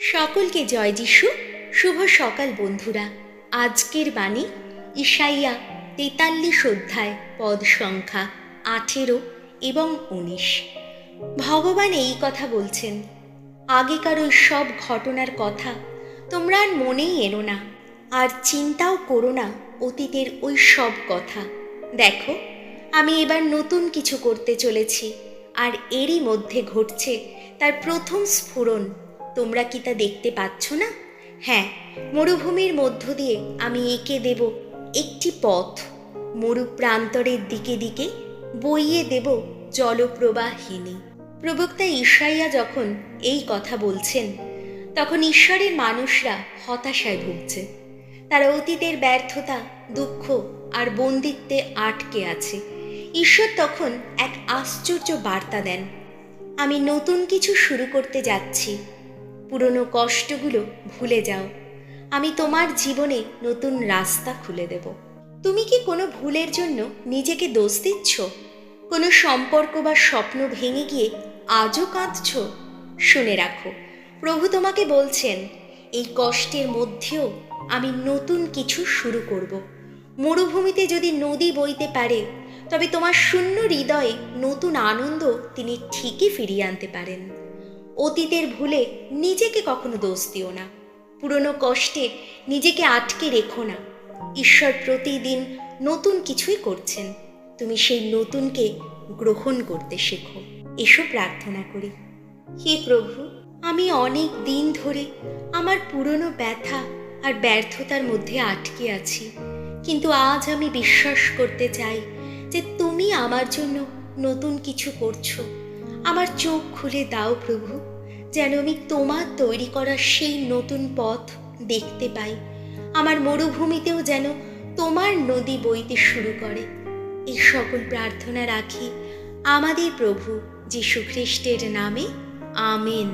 সকলকে জয় যিশু। শুভ সকাল বন্ধুরা। আজকের বাণী ইসাইয়া 43 অধ্যায় পদ সংখ্যা 18 এবং 19। ভগবান এই কথা বলছেন, আগেকার ওই সব ঘটনার কথা তোমরা আর মনেই এনো না, আর চিন্তাও করো না অতীতের ওই সব কথা। দেখো, আমি এবার নতুন কিছু করতে চলেছি, আর এরই মধ্যে ঘটছে তার প্রথম স্ফুরণ। তোমরা কি তা দেখতে পাচ্ছ না? হ্যাঁ, মরুভূমির মধ্য দিয়ে আমি এঁকে দেব একটি পথ, মরু প্রান্তরের দিকে দিকে বইয়ে দেব জলপ্রবাহিনী। প্রবক্তা ইসাইয়া যখন এই কথা বলছেন, তখন ঈশ্বরের মানুষরা হতাশায় ভুগছে। তারা অতীতের ব্যর্থতা, দুঃখ আর বন্দিত্বে আটকে আছে। ঈশ্বর তখন এক আশ্চর্য বার্তা দেন, আমি নতুন কিছু শুরু করতে যাচ্ছি, পুরনো কষ্টগুলো ভুলে যাও, আমি তোমার জীবনে নতুন রাস্তা খুলে দেব। তুমি কি কোনো ভুলের জন্য নিজেকে দোষ দিচ্ছ? কোনো সম্পর্ক বা স্বপ্ন ভেঙে গিয়ে আজও কাঁদছ? শুনে রাখো, প্রভু তোমাকে বলছেন, এই কষ্টের মধ্যেও আমি নতুন কিছু শুরু করব। মরুভূমিতে যদি নদী বইতে পারে, তবে তোমার শূন্য হৃদয়ে নতুন আনন্দ তিনি ঠিকই ফিরিয়ে আনতে পারেন। অতীতের ভুলে নিজেকে কখনো দোষ দিও না, পুরনো কষ্টে নিজেকে আটকে রেখো না। ঈশ্বর প্রতিদিন নতুন কিছুই করছেন, তুমি সেই নতুনকে গ্রহণ করতে শেখো। এসো প্রার্থনা করি। হে প্রভু, আমি অনেক দিন ধরে আমার পুরনো ব্যথা আর ব্যর্থতার মধ্যে আটকে আছি, কিন্তু আজ আমি বিশ্বাস করতে চাই যে তুমি আমার জন্য নতুন কিছু করছো। আমার চোখ খুলে দাও প্রভু, যেন আমি তোমার তৈরি করা সেই নতুন পথ দেখতে পাই। আমার মরুভূমিতেও যেন তোমার নদী বইতে শুরু করে। এই সকল প্রার্থনা রাখি আমাদের প্রভু যীশু খ্রিস্টের নামে, আমেন।